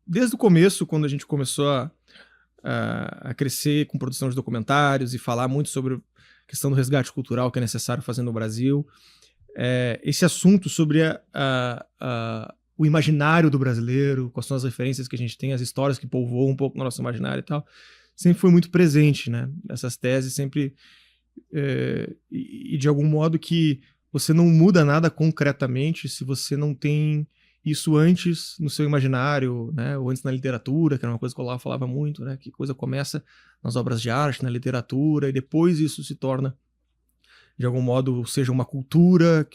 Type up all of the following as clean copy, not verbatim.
desde o começo, quando a gente começou a crescer com produção de documentários e falar muito sobre a questão do resgate cultural que é necessário fazer no Brasil, esse assunto sobre o imaginário do brasileiro, quais são as referências que a gente tem, as histórias que povoam um pouco no nosso imaginário e tal, sempre foi muito presente, né? Essas teses sempre... e de algum modo que você não muda nada concretamente se você não tem isso antes no seu imaginário, né? Ou antes na literatura, que era uma coisa que o Olavo falava muito, né? Que coisa começa nas obras de arte, na literatura, e depois isso se torna, de algum modo, seja uma cultura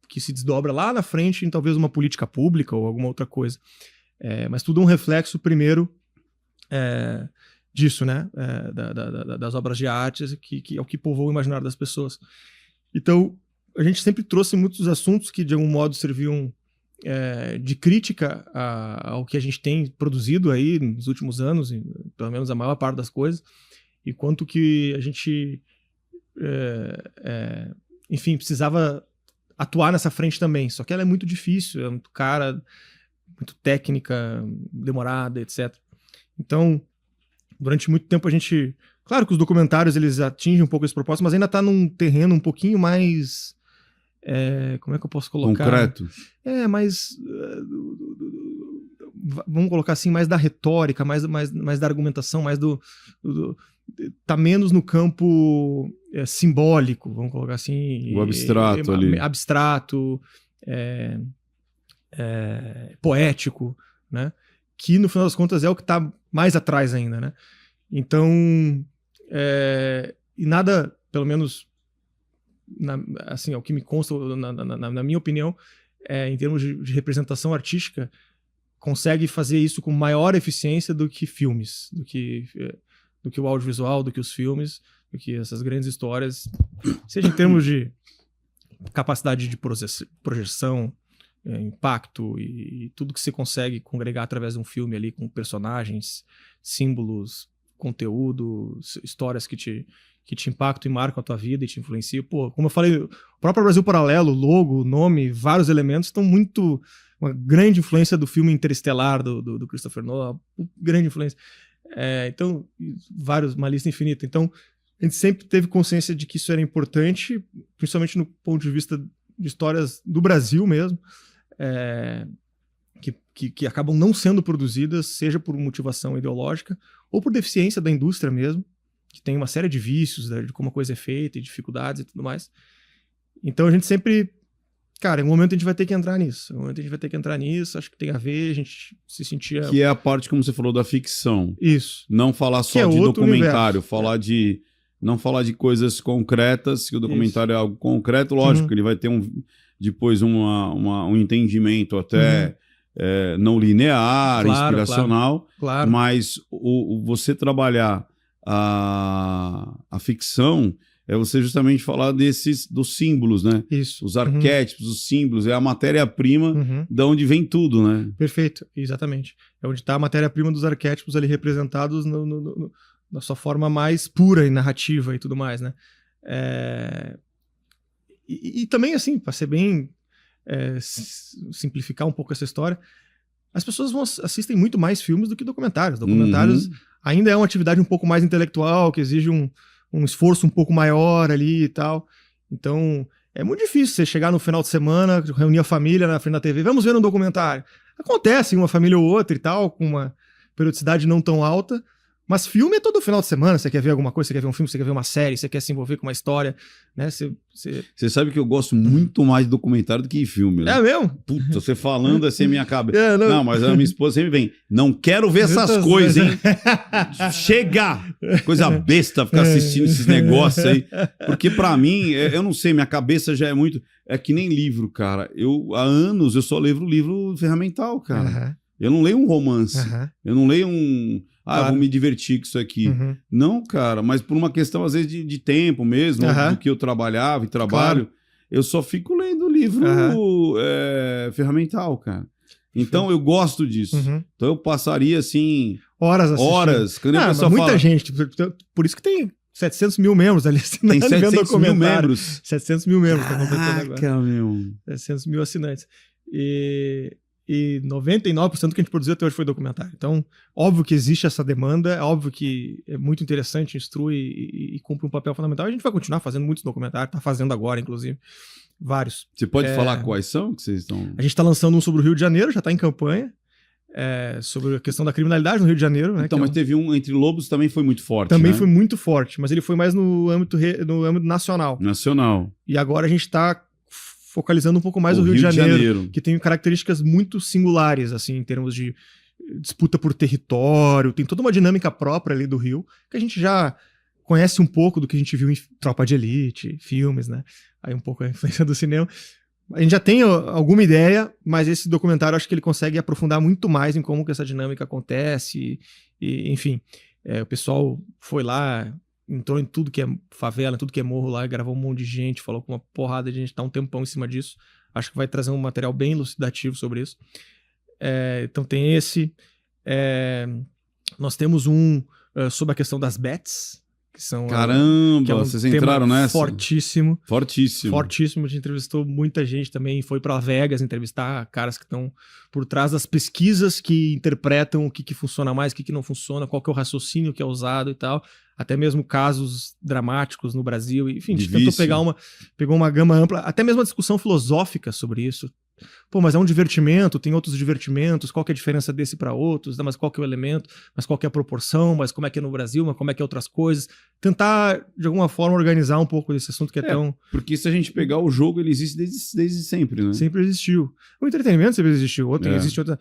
que se desdobra lá na frente em talvez uma política pública ou alguma outra coisa. Mas tudo é um reflexo, primeiro, disso, né? Das obras de arte, que é o que povoa o imaginário das pessoas. Então, a gente sempre trouxe muitos assuntos que, de algum modo, serviam de crítica ao que a gente tem produzido aí nos últimos anos, pelo menos a maior parte das coisas, e quanto que a gente, enfim, precisava atuar nessa frente também. Só que ela é muito difícil, é muito cara, muito técnica, demorada, etc. Então, durante muito tempo a gente... Claro que os documentários eles atingem um pouco esse propósito, mas ainda está num terreno um pouquinho mais... como é que eu posso colocar? Concreto. Mais... vamos colocar assim, mais da retórica, mais da argumentação, mais tá menos no campo simbólico, vamos colocar assim. O abstrato ali. Abstrato, poético, né? Que no final das contas é o que está mais atrás ainda, né? Então, e nada, pelo menos, assim, o que me consta, na minha opinião, em termos de representação artística, consegue fazer isso com maior eficiência do que filmes, do que o audiovisual, do que os filmes, do que essas grandes histórias, seja em termos de capacidade de projeção, impacto e tudo que você consegue congregar através de um filme ali, com personagens, símbolos, conteúdo, histórias que te impactam e marcam a tua vida e te influenciam. Pô, como eu falei, o próprio Brasil Paralelo, logo, nome, vários elementos estão muito... Uma grande influência do filme Interestelar, do Christopher Nolan, grande influência. Então, uma lista infinita. Então, a gente sempre teve consciência de que isso era importante, principalmente no ponto de vista de histórias do Brasil mesmo, que acabam não sendo produzidas, seja por motivação ideológica ou por deficiência da indústria mesmo, que tem uma série de vícios, né, de como a coisa é feita e dificuldades e tudo mais. Então a gente sempre... Cara, em um momento a gente vai ter que entrar nisso. Acho que tem a ver, a gente se sentia... Que é a parte, como você falou, da ficção. Isso. Não falar só de documentário, não falar de coisas concretas, que o documentário é algo concreto, lógico, que ele vai ter depois um entendimento até não linear, inspiracional, claro. Mas você trabalhar a ficção é você justamente falar dos símbolos, né? Isso. Os arquétipos, os símbolos, é a matéria-prima de onde vem tudo, né? Perfeito, exatamente. É onde está a matéria-prima dos arquétipos ali representados na sua forma mais pura e narrativa e tudo mais, né? E também, assim, para ser bem... simplificar um pouco essa história, as pessoas assistem muito mais filmes do que documentários. Documentários ainda é uma atividade um pouco mais intelectual, que exige um esforço um pouco maior ali e tal. Então, é muito difícil você chegar no final de semana, reunir a família na frente da TV, vamos ver um documentário. Acontece em uma família ou outra e tal, com uma periodicidade não tão alta, mas filme é todo final de semana. Você quer ver alguma coisa, você quer ver um filme, você quer ver uma série, você quer se envolver com uma história, né? Você sabe que eu gosto muito mais de documentário do que de filme, né? É mesmo? Puta, você falando assim a minha cabeça. Não, mas a minha esposa sempre vem, não quero ver essas coisas, hein? Chega! Coisa besta ficar assistindo esses negócios aí. Porque pra mim, eu não sei, minha cabeça já é muito... É que nem livro, cara. Há anos eu só leio livro ferramental, cara. Eu não leio um romance. Eu não leio eu vou me divertir com isso aqui. Não, cara, mas por uma questão, às vezes, de tempo mesmo, do que eu trabalhava e trabalho, eu só fico lendo livro ferramental, cara. Então, eu gosto disso. Então, eu passaria, assim... Horas assistindo. Mas muita gente. Por isso que tem 700 mil membros ali. Tem 700 mil membros. 700 mil membros. Caraca, meu. 700 mil assinantes. e 99% do que a gente produziu até hoje foi documentário. Então, óbvio que existe essa demanda, é óbvio que é muito interessante, instrui e cumpre um papel fundamental. A gente vai continuar fazendo muitos documentários, tá fazendo agora, inclusive, vários. Você pode falar quais são que vocês estão... A gente tá lançando um sobre o Rio de Janeiro, já tá em campanha, sobre a questão da criminalidade no Rio de Janeiro. Né, então, mas teve um Entre Lobos também foi muito forte, também, né? foi muito forte, mas ele foi mais no âmbito nacional. Nacional. E agora a gente tá focalizando um pouco mais o Rio de Janeiro, que tem características muito singulares, assim, em termos de disputa por território, tem toda uma dinâmica própria ali do Rio, que a gente já conhece um pouco do que a gente viu em Tropa de Elite, filmes, né? Aí um pouco a influência do cinema. A gente já tem alguma ideia, mas esse documentário acho que ele consegue aprofundar muito mais em como que essa dinâmica acontece, e enfim, o pessoal foi lá, entrou em tudo que é favela, em tudo que é morro lá, gravou um monte de gente, falou com uma porrada de gente, tá um tempão em cima disso. Acho que vai trazer um material bem elucidativo sobre isso. Então tem esse. Nós temos um sobre a questão das bets, que são... Caramba, que é vocês entraram nessa? Fortíssimo. Fortíssimo. Fortíssimo. A gente entrevistou muita gente também, foi para Vegas entrevistar caras que estão por trás das pesquisas que interpretam o que funciona mais, o que não funciona, qual que é o raciocínio que é usado e tal. Até mesmo casos dramáticos no Brasil. Enfim, a gente tentou pegou uma gama ampla, até mesmo uma discussão filosófica sobre isso. Pô, mas é um divertimento, tem outros divertimentos, qual que é a diferença desse para outros, mas qual que é o elemento, mas qual que é a proporção, mas como é que é no Brasil, mas como é que é outras coisas. Tentar, de alguma forma, organizar um pouco desse assunto que é tão... Porque se a gente pegar o jogo, ele existe desde sempre, né? Sempre existiu. O entretenimento sempre existiu, existe outra...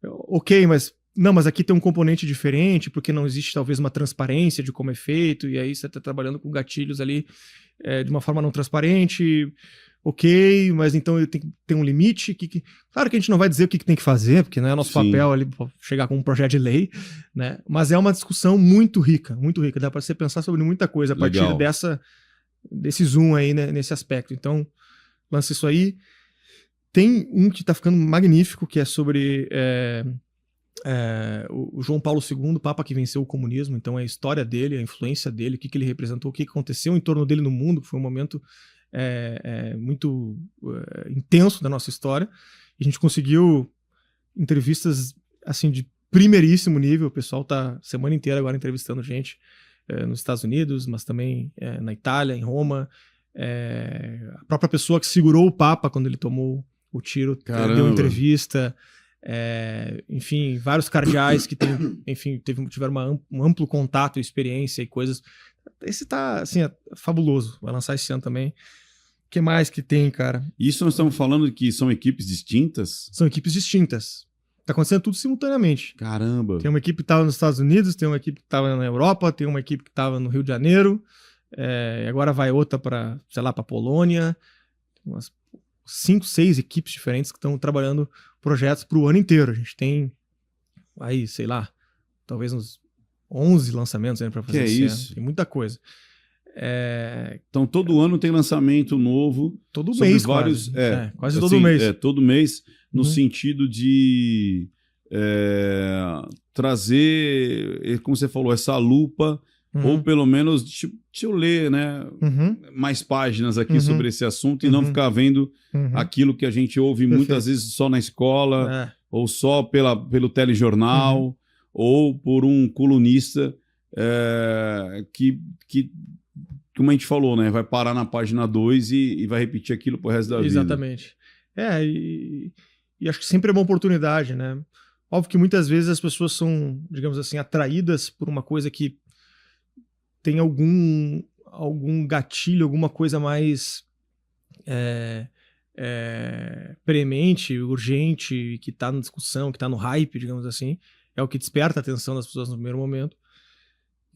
Ok, mas... Não, mas aqui tem um componente diferente, porque não existe talvez uma transparência de como é feito, e aí você está trabalhando com gatilhos ali de uma forma não transparente, ok, mas então tem que ter um limite. Claro que a gente não vai dizer o que tem que fazer, porque não é nosso papel ali chegar com um projeto de lei, né? Mas é uma discussão muito rica, dá para você pensar sobre muita coisa a partir desse zoom aí, né, nesse aspecto. Então, lança isso aí. Tem um que está ficando magnífico, que é sobre... o João Paulo II, o Papa que venceu o comunismo, então a história dele, a influência dele, o que ele representou, o que aconteceu em torno dele no mundo, que foi um momento muito intenso da nossa história. E a gente conseguiu entrevistas assim de primeiríssimo nível. O pessoal tá semana inteira agora entrevistando gente nos Estados Unidos, mas também na Itália, em Roma. A própria pessoa que segurou o Papa quando ele tomou o tiro deu entrevista. Enfim, vários cardeais que tiveram um amplo contato, experiência e coisas. Esse tá assim, fabuloso, vai lançar esse ano também. O que mais que tem, cara? Isso nós estamos falando que são equipes distintas? São equipes distintas. Tá acontecendo tudo simultaneamente. Caramba! Tem uma equipe que estava nos Estados Unidos, tem uma equipe que estava na Europa, tem uma equipe que estava no Rio de Janeiro, agora vai outra para, sei lá, para Polônia. Umas 5, 6 equipes diferentes que estão trabalhando projetos para o ano inteiro. A gente tem aí, sei lá, talvez uns 11 lançamentos para fazer esse ano. Tem muita coisa. Então todo ano tem lançamento novo. Todo mês, vários, quase todo mês. Todo mês, no sentido de trazer, como você falou, essa lupa, ou pelo menos, deixa eu ler, né, mais páginas aqui sobre esse assunto e não ficar vendo aquilo que a gente ouve muitas vezes só na escola, ou só pelo telejornal, ou por um colunista que, como a gente falou, né, vai parar na página 2 e vai repetir aquilo pro resto da vida. Exatamente. E acho que sempre é uma oportunidade, né? Óbvio que muitas vezes as pessoas são, digamos assim, atraídas por uma coisa que tem algum gatilho, alguma coisa mais premente, urgente, que está na discussão, que está no hype, digamos assim. É o que desperta a atenção das pessoas no primeiro momento.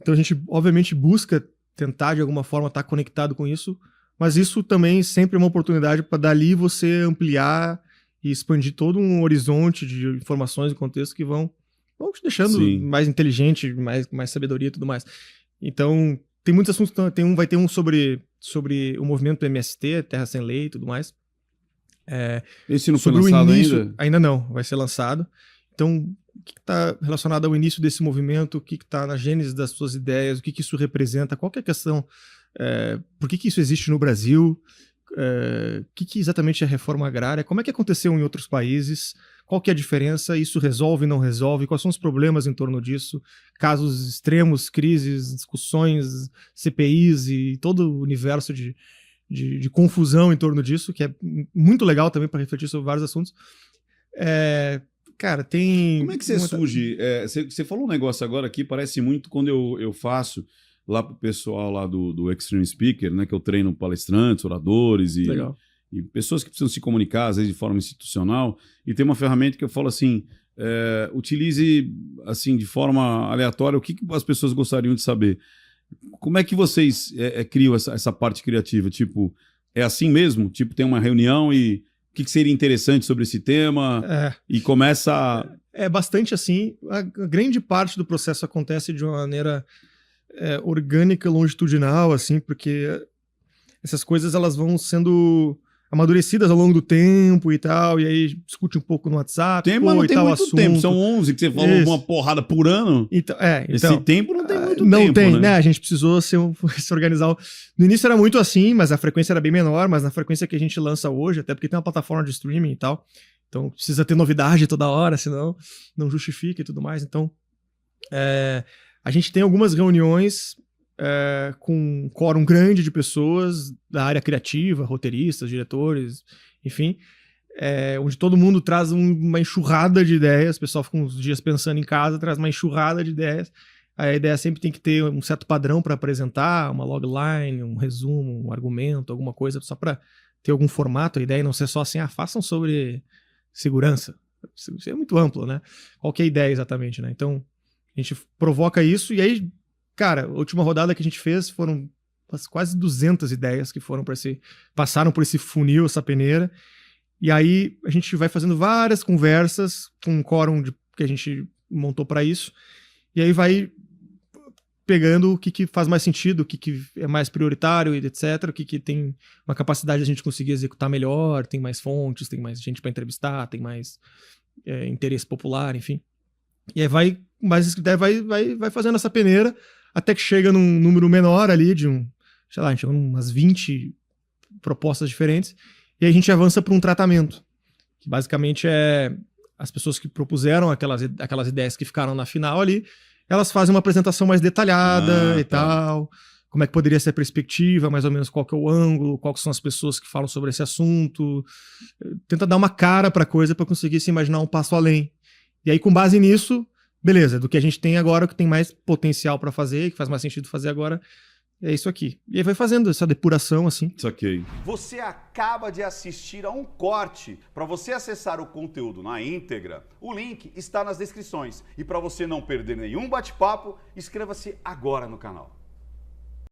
Então a gente, obviamente, busca tentar, de alguma forma, estar conectado com isso, mas isso também sempre é uma oportunidade para dali você ampliar e expandir todo um horizonte de informações e contextos que vão te deixando mais inteligente, mais sabedoria e tudo mais. Então, tem muitos assuntos. Vai ter um sobre o movimento do MST, Terra Sem Lei e tudo mais. Esse não foi lançado ainda? Ainda não, vai ser lançado. Então, o que está relacionado ao início desse movimento, o que está na gênese das suas ideias, o que isso representa, qual que é a questão, por que isso existe no Brasil, o que exatamente é a reforma agrária, como é que aconteceu em outros países, qual que é a diferença, isso resolve, não resolve, quais são os problemas em torno disso, casos extremos, crises, discussões, CPIs e todo o universo de confusão em torno disso, que é muito legal também para refletir sobre vários assuntos. Cara, tem... Como é que você surge? Você falou um negócio agora aqui, parece muito quando eu faço lá pro pessoal lá do Extreme Speaker, né, que eu treino palestrantes, oradores e pessoas que precisam se comunicar, às vezes de forma institucional, e tem uma ferramenta que eu falo assim, utilize assim, de forma aleatória o que as pessoas gostariam de saber. Como é que vocês criam essa parte criativa? Tipo, é assim mesmo? Tipo, tem uma reunião e o que seria interessante sobre esse tema? E começa... É bastante assim. A grande parte do processo acontece de uma maneira orgânica, longitudinal, assim, porque essas coisas elas vão sendo amadurecidas ao longo do tempo e tal, e aí discute um pouco no WhatsApp. Mas não tem muito tempo, são 11 que você falou, uma porrada por ano. Então, esse tempo não tem muito tempo, não tem, né? A gente precisou se organizar. No início era muito assim, mas a frequência era bem menor, mas na frequência que a gente lança hoje, até porque tem uma plataforma de streaming e tal, então precisa ter novidade toda hora, senão não justifica e tudo mais. Então, a gente tem algumas reuniões com um quórum grande de pessoas da área criativa, roteiristas, diretores, enfim, onde todo mundo traz uma enxurrada de ideias, o pessoal fica uns dias pensando em casa, traz uma enxurrada de ideias. A ideia sempre tem que ter um certo padrão para apresentar, uma logline, um resumo, um argumento, alguma coisa, só para ter algum formato. A ideia não ser só assim, façam sobre segurança. Isso é muito amplo, né? Qual que é a ideia exatamente, né? Então, a gente provoca isso e aí, cara, a última rodada que a gente fez foram quase 200 ideias que passaram por esse funil, essa peneira. E aí a gente vai fazendo várias conversas com um quórum que a gente montou para isso. E aí vai pegando o que faz mais sentido, o que é mais prioritário, etc. O que tem uma capacidade de a gente conseguir executar melhor, tem mais fontes, tem mais gente para entrevistar, tem mais interesse popular, enfim. E aí vai fazendo essa peneira até que chega num número menor ali de sei lá, a gente chega umas 20 propostas diferentes, e aí a gente avança para um tratamento, que basicamente as pessoas que propuseram aquelas ideias que ficaram na final ali, elas fazem uma apresentação mais detalhada tal, como é que poderia ser a perspectiva, mais ou menos qual que é o ângulo, quais são as pessoas que falam sobre esse assunto, tenta dar uma cara para a coisa para conseguir se imaginar um passo além. E aí, com base nisso, beleza, do que a gente tem agora, o que tem mais potencial para fazer, que faz mais sentido fazer agora, é isso aqui. E aí vai fazendo essa depuração, assim. Isso aqui. Você acaba de assistir a um corte. Para você acessar o conteúdo na íntegra, o link está nas descrições. E para você não perder nenhum bate-papo, inscreva-se agora no canal.